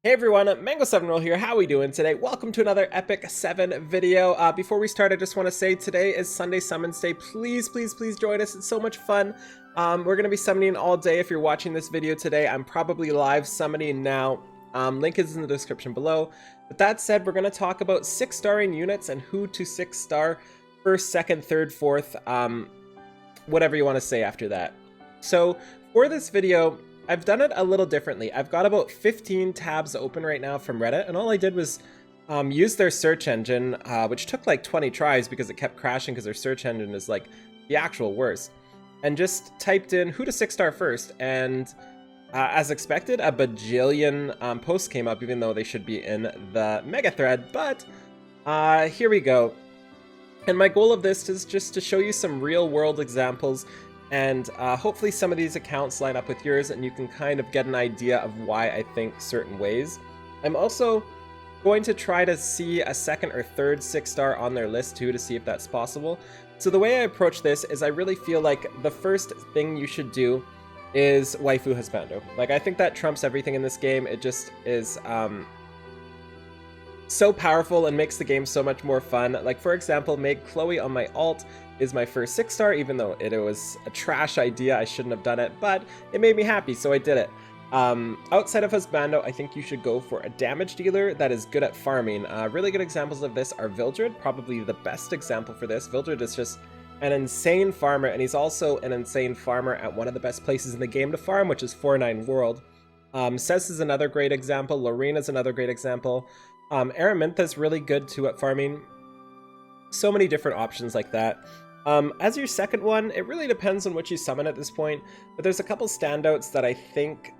Hey everyone, Mango7Roll here. How are we doing today? Welcome to another Epic 7 video. Before we start, I just want to say today is Sunday Summons Day. Please join us. It's so much fun. We're going to be summoning all day. If you're watching this video today, I'm probably live summoning now. Link is in the description below. With that said, we're going to talk about 6-starring units and who to 6-star first, second, third, fourth, whatever you want to say after that. So for this video, I've done it a little differently. I've got about 15 tabs open right now from Reddit, and all I did was use their search engine, which took like 20 tries because it kept crashing because their search engine is like the actual worst, and just typed in who to 6-star first, and as expected, a bajillion posts came up, even though they should be in the mega thread, but here we go. And my goal of this is just to show you some real world examples, and hopefully some of these accounts line up with yours and you can kind of get an idea of why I think certain ways. I'm also going to try to see a second or third 6-star on their list too, to see if that's possible. So the way I approach this is I really feel like the first thing you should do is waifu husbando. Like, I think that trumps everything in this game. It just is so powerful and makes the game so much more fun. Like, for example, make Chloe on my alt is my first 6-star, even though it was a trash idea. I shouldn't have done it, but it made me happy, so I did it. Outside of husbando, I think you should go for a damage dealer that is good at farming. Really good examples of this are Vildred, probably the best example for this. Vildred is just an insane farmer, and he's also an insane farmer at one of the best places in the game to farm, which is 4-9 World. Cess is another great example. Larina is another great example. Araminta is really good too at farming. So many different options like that. As your second one, it really depends on what you summon at this point, but there's a couple standouts that I think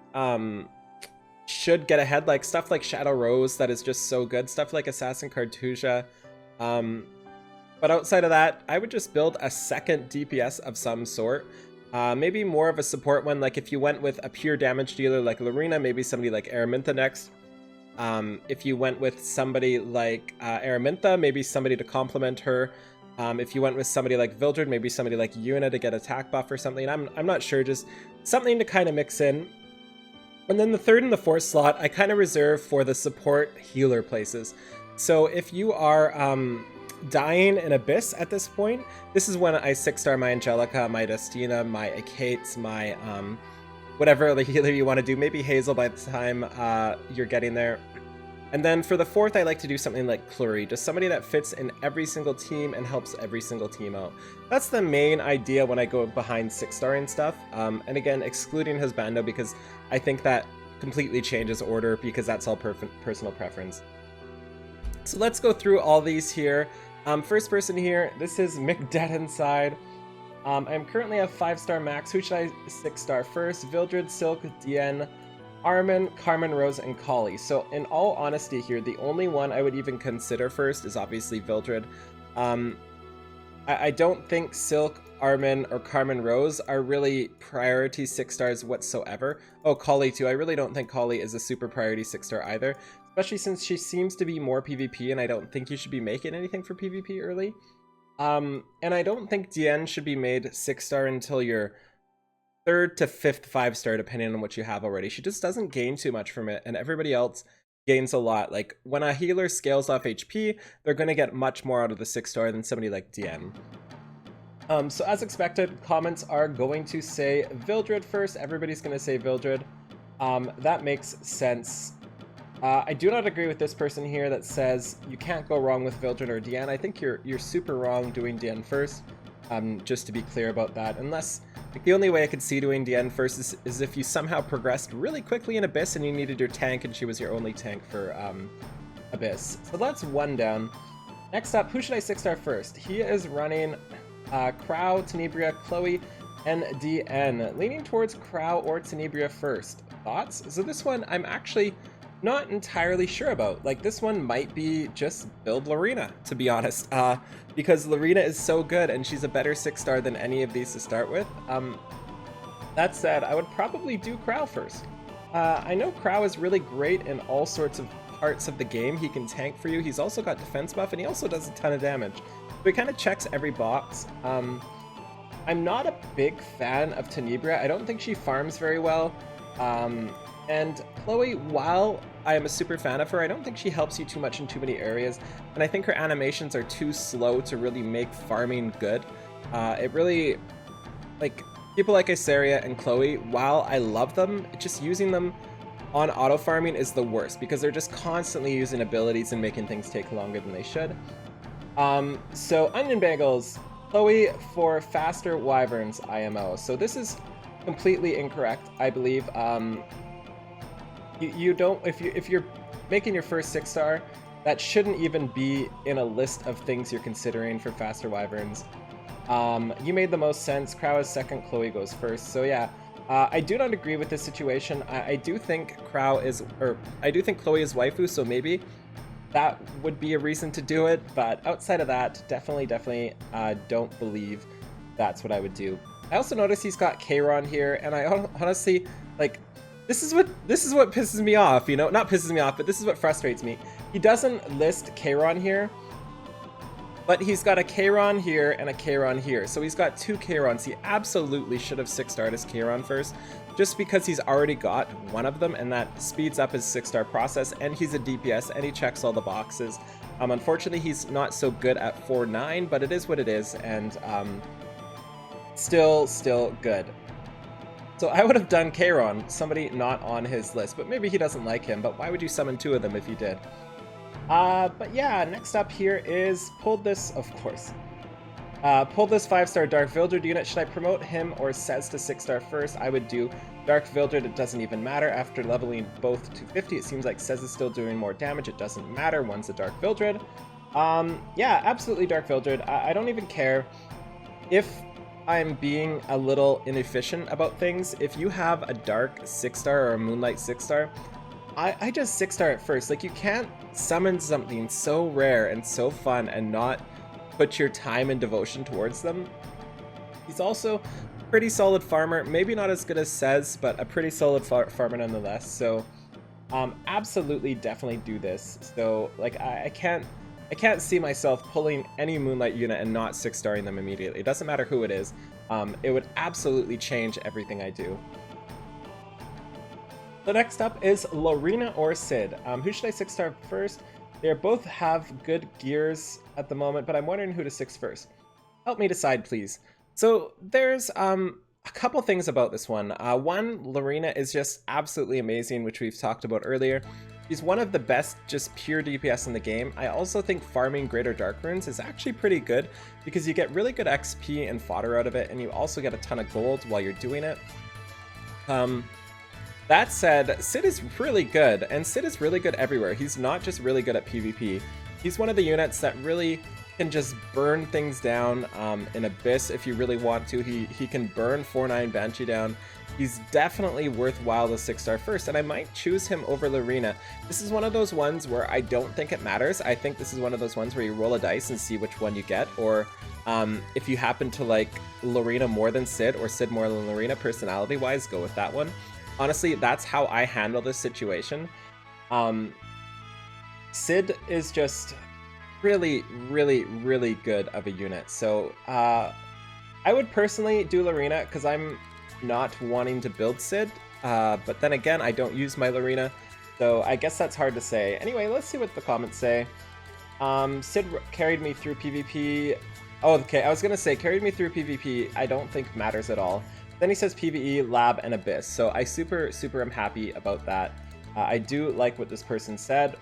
should get ahead, like stuff like Shadow Rose that is just so good, stuff like Assassin Cartusia. But outside of that, I would just build a second DPS of some sort. Maybe more of a support one, like if you went with a pure damage dealer like Larina, maybe somebody like Araminta next. If you went with somebody like Araminta, maybe somebody to complement her. If you went with somebody like Vildred, maybe somebody like Yuna to get attack buff or something. I'm not sure, just something to kind of mix in. And then the third and the fourth slot, I kind of reserve for the support healer places. So if you are dying in Abyss at this point, this is when I 6-star my Angelica, my Destina, my Akates, my whatever other healer you want to do, maybe Hazel by the time you're getting there. And then for the fourth, I like to do something like Clury, just somebody that fits in every single team and helps every single team out. That's the main idea when I go behind 6-starring stuff. And again, excluding husbando, because I think that completely changes order, because that's all personal preference. So let's go through all these here. First person here, this is McDead Inside. I'm currently at 5-star max. Who should I 6-star first? Vildred, Silk, Dien, Armin, Carmen, Rose, and Kali. So in all honesty here, the only one I would even consider first is obviously Vildred. I don't think Silk, Armin, or Carmen Rose are really priority 6-stars whatsoever. Oh, Kali too. I really don't think Kali is a super priority 6-star either, especially since she seems to be more PvP, and I don't think you should be making anything for PvP early. And I don't think Dien should be made 6-star until your 3rd to 5th 5-star, depending on what you have already. She just doesn't gain too much from it, and everybody else gains a lot. Like, when a healer scales off HP, they're going to get much more out of the 6-star than somebody like Dien. So as expected, comments are going to say Vildred first. Everybody's going to say Vildred. That makes sense. I do not agree with this person here that says you can't go wrong with Vildred or Dien. I think you're super wrong doing Dien first, just to be clear about that. Unless, like, the only way I could see doing Dien first is if you somehow progressed really quickly in Abyss and you needed your tank and she was your only tank for Abyss. So that's one down. Next up, who should I 6-star first? He is running Crow, Tenebria, Chloe, and Dien. Leaning towards Crow or Tenebria first. Thoughts? So this one I'm actually not entirely sure about. Like, this one might be just build Larina, to be honest, because Larina is so good and she's a better 6-star than any of these to start with. That said, I would probably do Crow first. I know Crow is really great in all sorts of parts of the game. He can tank for you. He's also got defense buff, and he also does a ton of damage. So he kind of checks every box. I'm not a big fan of Tenebria. I don't think she farms very well. And Chloe, while I am a super fan of her. I don't think she helps you too much in too many areas, and I think her animations are too slow to really make farming good. It really, like, people like Isaria and Chloe, while I love them, just using them on auto farming is the worst because they're just constantly using abilities and making things take longer than they should. So Onion Bagels, Chloe for faster wyverns IMO. So this is completely incorrect, I believe. You don't, if you're making your first 6-star, that shouldn't even be in a list of things you're considering for faster wyverns. You made the most sense. Crow is second, Chloe goes first. So yeah, I do not agree with this situation. I do think Chloe is waifu, so maybe that would be a reason to do it. But outside of that, definitely don't believe that's what I would do. I also notice he's got Kayron here, and I honestly, like, this is what pisses me off, you know? Not pisses me off, but this is what frustrates me. He doesn't list Kayron here, but he's got a Kayron here and a Kayron here. So he's got 2 Kayrons. He absolutely should have 6-starred his Kayron first, just because he's already got one of them, and that speeds up his 6-star process, and he's a DPS, and he checks all the boxes. Unfortunately, he's not so good at 4-9, but it is what it is, and still good. So I would have done Kayron, somebody not on his list, but maybe he doesn't like him, but why would you summon 2 of them if you did? But yeah, next up here is pulled this, of course. Pulled this 5-star Dark Vildred unit. Should I promote him or Sez to 6-star first? I would do Dark Vildred. It doesn't even matter. After leveling both to 50, it seems like Sez is still doing more damage. It doesn't matter. One's a Dark Vildred. Yeah, absolutely Dark Vildred. I don't even care if I'm being a little inefficient about things. If you have a Dark 6-star or a Moonlight 6-star, I just 6-star it first. Like, you can't summon something so rare and so fun and not put your time and devotion towards them. He's also a pretty solid farmer, maybe not as good as Sez, but a pretty solid farmer nonetheless. So absolutely definitely do this. So like, I can't see myself pulling any Moonlight unit and not 6-starring them immediately. It doesn't matter who it is. It would absolutely change everything I do. So next up is Larina or Sid. Who should I 6-star first? They both have good gears at the moment, but I'm wondering who to 6 first. Help me decide, please. So there's a couple things about this one. One, Larina is just absolutely amazing, which we've talked about earlier. She's one of the best just pure DPS in the game. I also think farming Greater Dark Runes is actually pretty good because you get really good XP and fodder out of it, and you also get a ton of gold while you're doing it. That said, Sid is really good, and Sid is really good everywhere. He's not just really good at PvP. He's one of the units that really can just burn things down in Abyss if you really want to. He can burn 4-9 Banshee down. He's definitely worthwhile to 6-star first, and I might choose him over Larina. This is one of those ones where I don't think it matters. I think this is one of those ones where you roll a dice and see which one you get, or if you happen to like Larina more than Sid or Sid more than Larina personality-wise, go with that one. Honestly, that's how I handle this situation. Sid is just really good of a unit. So I would personally do Larina because I'm not wanting to build Sid. But then again, I don't use my Larina. So I guess that's hard to say. Anyway, let's see what the comments say. Sid carried me through PvP. Oh, okay, I was going to say carried me through PvP I don't think matters at all. Then he says PvE, Lab, and Abyss. So I super am happy about that. I do like what this person said.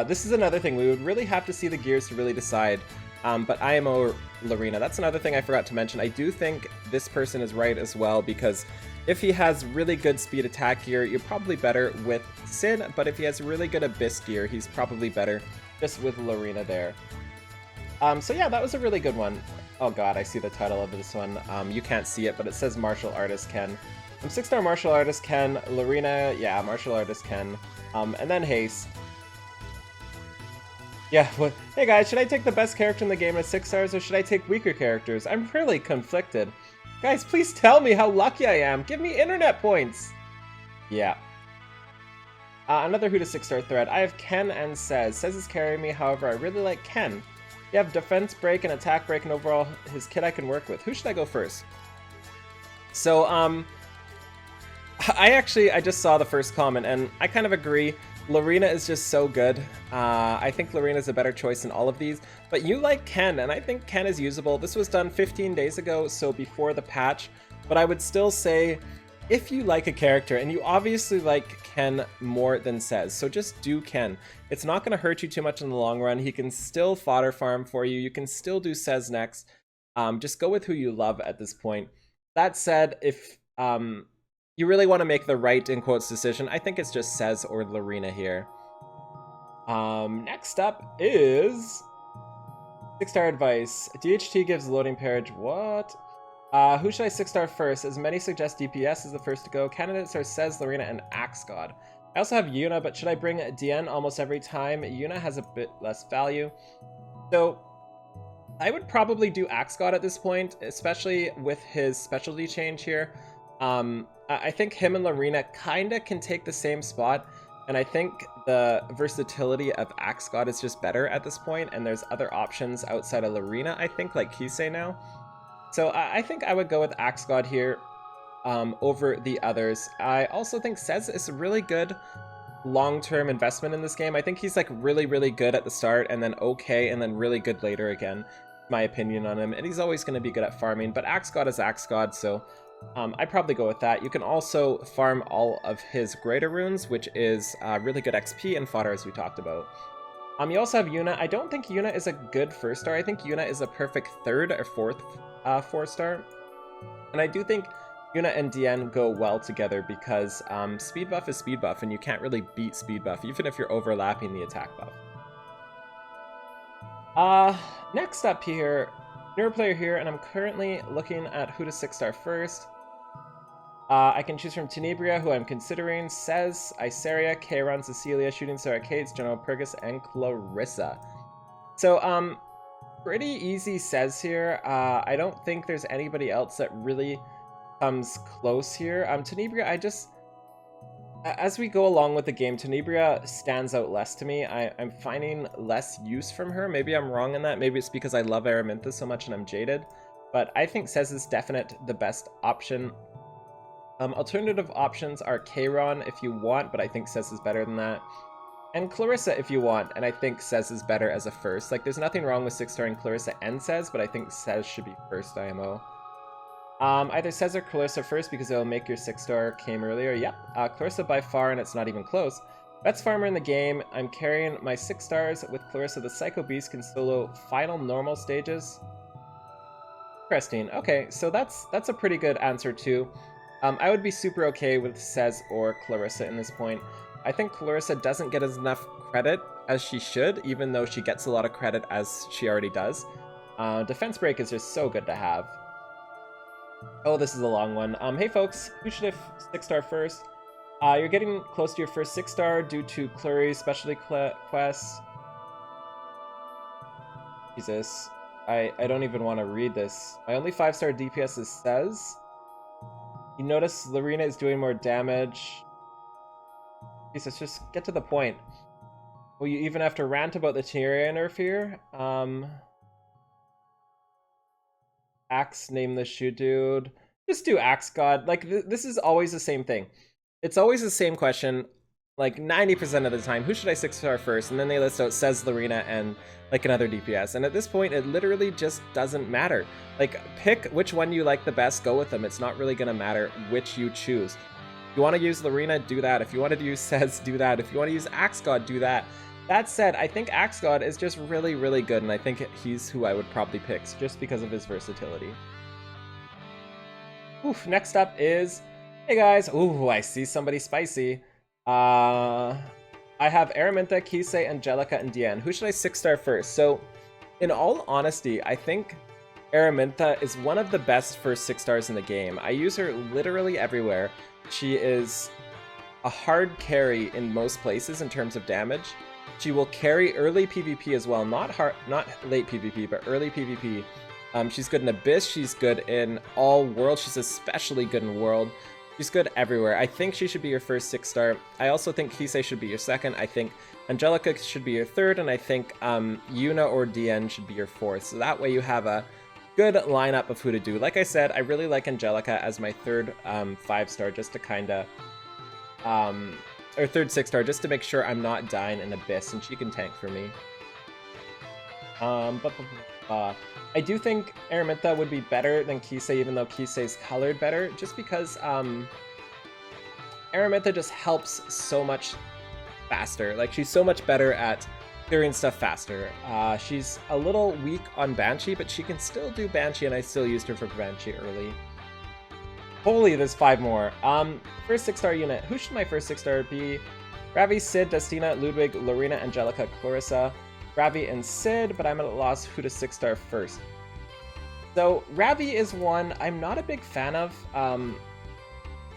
This is another thing. We would really have to see the gears to really decide. But IMO Larina, that's another thing I forgot to mention. I do think this person is right as well, because if he has really good speed attack gear, you're probably better with Sid. But if he has really good Abyss gear, he's probably better just with Larina there. So yeah, that was a really good one. Oh god, I see the title of this one. You can't see it, but it says Martial Artist Ken. 6-star Martial Artist Ken, Larina, yeah, Martial Artist Ken, and then Haste. Yeah, well, hey guys, should I take the best character in the game at 6 stars, or should I take weaker characters? I'm really conflicted. Guys, please tell me how lucky I am. Give me internet points. Yeah. Another Who to 6-star thread. I have Ken and Sez. Sez is carrying me, however, I really like Ken. You have defense break and attack break, and overall his kit I can work with. Who should I go first? So, I just saw the first comment, and I kind of agree. Larina is just so good. I think Larina is a better choice in all of these. But you like Ken, and I think Ken is usable. This was done 15 days ago, so before the patch. But I would still say, if you like a character, and you obviously like Ken more than Says, so just do Ken. It's not going to hurt you too much in the long run. He can still fodder farm for you. You can still do Says next. Just go with who you love at this point. That said, if you really want to make the right, in quotes, decision, I think it's just Says or Larina here. Next up is 6-star advice. DHT gives loading page. What? Who should I 6-star first? As many suggest DPS is the first to go. Candidates are Says, Larina, and Axe God. I also have Yuna, but should I bring Dien almost every time? Yuna has a bit less value. So I would probably do Axe God at this point, especially with his specialty change here. I think him and Larina kinda can take the same spot, and I think the versatility of Axe God is just better at this point, and there's other options outside of Larina, I think, like Kisei now. So I think I would go with Axe God here over the others. I also think Says is a really good long-term investment in this game. I think he's like really, really good at the start, and then okay, and then really good later again, my opinion on him. And he's always going to be good at farming, but Axe God is Axe God, so I'd probably go with that. You can also farm all of his greater runes, which is really good XP and fodder, as we talked about. You also have Yuna. I don't think Yuna is a good 1-star. I think Yuna is a perfect 3rd or 4th 4-star. And I do think Yuna and Dien go well together because speed buff is speed buff, and you can't really beat speed buff, even if you're overlapping the attack buff. Next up here, newer player here, and I'm currently looking at who to 6-star first. I can choose from Tenebria, who I'm considering, Says, Iseria, Kairon, Cecilia, Shooting Star Arcades, General Purgus, and Clarissa. So, pretty easy Says here. I don't think there's anybody else that really comes close here. Tenebria, as we go along with the game, Tenebria stands out less to me. I'm finding less use from her. Maybe I'm wrong in that. Maybe it's because I love Araminta so much and I'm jaded. But I think Says is definitely the best option. Alternative options are Kairon if you want, but I think Says is better than that. And Clarissa if you want, and I think Says is better as a first. Like, there's nothing wrong with 6-starring Clarissa and Says, but I think Says should be first IMO. Either Says or Clarissa first because it'll make your 6-star came earlier. Yep, Clarissa by far, and it's not even close. Best farmer in the game. I'm carrying my 6-stars with Clarissa. The Psycho Beast can solo final normal stages. Interesting. Okay, so that's a pretty good answer too. I would be super okay with Says or Clarissa in this point. I think Clarissa doesn't get enough credit as she should, even though she gets a lot of credit as she already does. Defense Break is just so good to have. Oh, this is a long one. Hey folks, who should I 6-star first? You're getting close to your first 6-star due to Clury's specialty quests. Jesus, I don't even want to read this. My only 5-star DPS is Says. You notice Larina is doing more damage. Jesus, just get to the point. Will you even have to rant about the Tyria nerf here? Axe, name the shoe dude. Just do Axe God. Like, this is always the same thing. It's always the same question. Like, 90% of the time, who should I 6-star first? And then they list out Says, Larina, and like another DPS. And at this point, it literally just doesn't matter. Like, pick which one you like the best, go with them. It's not really gonna matter which you choose. If you want to use Larina, do that. If you want to use Says, do that. If you want to use Axe God, do that. That said, I think Axe God is just really, really good, and I think he's who I would probably pick, just because of his versatility. Oof, next up is... Hey guys! Ooh, I see somebody spicy. I have Araminta, Kisei, Angelica, and Dien. Who should I 6-star first? So, in all honesty, I think Araminta is one of the best first 6-stars in the game. I use her literally everywhere. She is a hard carry in most places in terms of damage. She will carry early PvP as well, not late PvP, but early PvP. She's good in Abyss, she's good in all worlds, she's especially good in World. She's good everywhere. I think she should be your first 6-star. I also think Kisei should be your second. I think Angelica should be your third, and I think Yuna or Dien should be your fourth. So that way you have a good lineup of who to do. Like I said, I really like Angelica as my third 5-star, just to kind of, or third 6-star, just to make sure I'm not dying in Abyss, and she can tank for me. I do think Araminta would be better than Kisei, even though Kisei's colored better, just because Araminta just helps so much faster. Like, she's so much better at clearing stuff faster. She's a little weak on Banshee, but she can still do Banshee, and I still used her for Banshee early. Holy, there's 5 more. First 6-star unit. Who should my first 6-star be? Rabi, Sid, Destina, Ludwig, Larina, Angelica, Clarissa. Rabi and Sid, but I'm at a loss who to 6-star first. So Rabi is one I'm not a big fan of.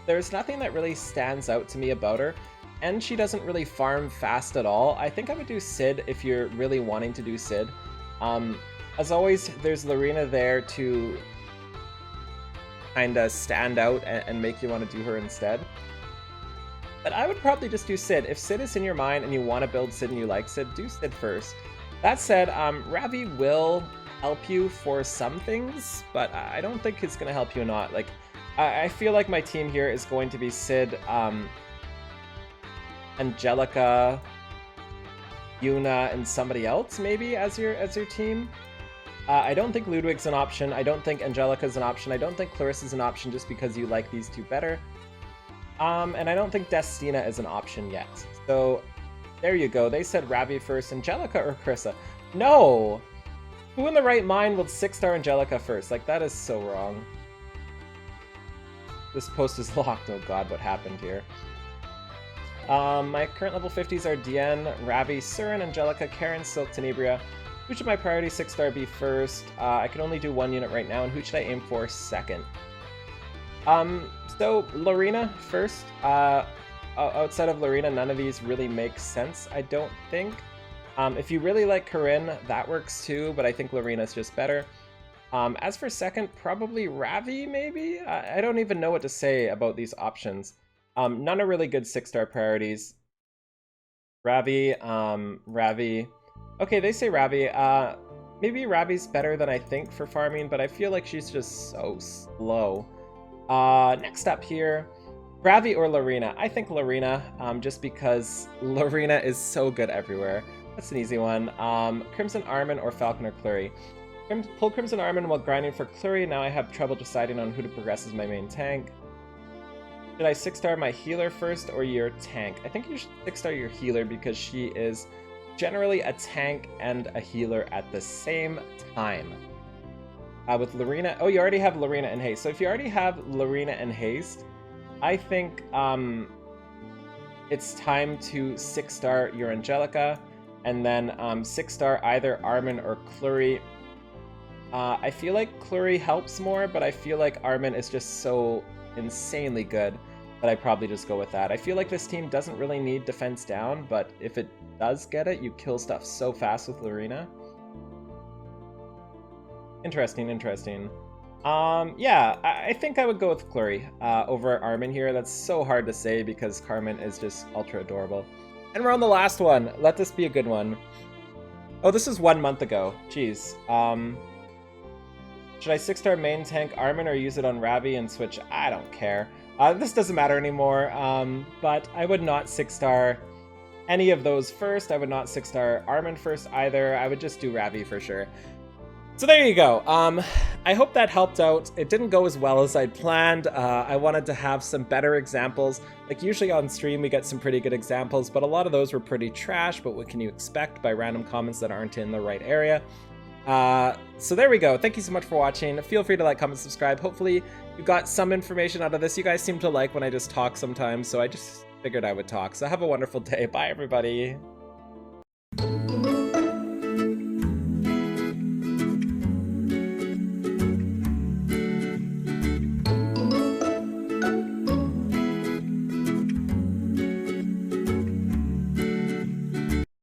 There's nothing that really stands out to me about her, and she doesn't really farm fast at all. I think I would do Sid if you're really wanting to do Sid. As always, there's Larina there to kind of stand out and make you want to do her instead. But I would probably just do Sid. If Sid is in your mind and you want to build Sid and you like Sid, do Sid first. That said, Rabi will help you for some things, but I don't think it's going to help you a lot. Like, I feel like my team here is going to be Sid, Angelica, Yuna, and somebody else maybe as your team. I don't think Ludwig's an option. I don't think Angelica's an option. I don't think Clarissa's an option just because you like these two better. And I don't think Destina is an option yet. So there you go. They said Rabi first, Angelica or Clarissa. No! Who in the right mind would 6-star Angelica first? Like, that is so wrong. This post is locked. Oh god, what happened here? My current level 50s are Diane, Rabi, Surin, Angelica, Karen, Silk, Tenebria. Who should my priority 6-star be first? I can only do 1 unit right now, and who should I aim for second? So Larina first. Outside of Larina, none of these really make sense, I don't think. If you really like Corinne, that works too, but I think Larina's just better. As for second, probably Ravi, maybe? I don't even know what to say about these options. None are really good 6-star priorities. Ravi. Okay, they say Ravi. Maybe Ravi's better than I think for farming, but I feel like she's just so slow. Next up here, Ravi or Larina? I think Larina, just because Larina is so good everywhere. That's an easy one. Crimson Armin or Falcon or Clury? Pull Crimson Armin while grinding for Clury. Now I have trouble deciding on who to progress as my main tank. Should I 6-star my healer first or your tank? I think you should 6-star your healer because she is generally a tank and a healer at the same time. With Larina, oh, you already have Larina and Haste. So if you already have Larina and Haste, I think it's time to 6-star your Angelica, and then 6-star either Armin or Clury. I feel like Clury helps more, but I feel like Armin is just so insanely good that I probably just go with that. I feel like this team doesn't really need defense down, but if it does get it, you kill stuff so fast with Larina. Interesting. Yeah, I think I would go with Clury over Armin here. That's so hard to say because Carmen is just ultra adorable. And we're on the last one. Let this be a good one. Oh, this is 1 month ago. Jeez. Should I 6-star main tank Armin or use it on Rabi and switch? I don't care. This doesn't matter anymore, but I would not 6-star any of those first. I would not 6-star Armin first either. I would just do Rabi for sure. So there you go. I hope that helped out. It didn't go as well as I'd planned. I wanted to have some better examples. Like usually on stream we get some pretty good examples, but a lot of those were pretty trash, but what can you expect by random comments that aren't in the right area? So there we go. Thank you so much for watching. Feel free to like, comment, subscribe. Hopefully you got some information out of this. You guys seem to like when I just talk sometimes, so I just figured I would talk. So have a wonderful day. Bye, everybody.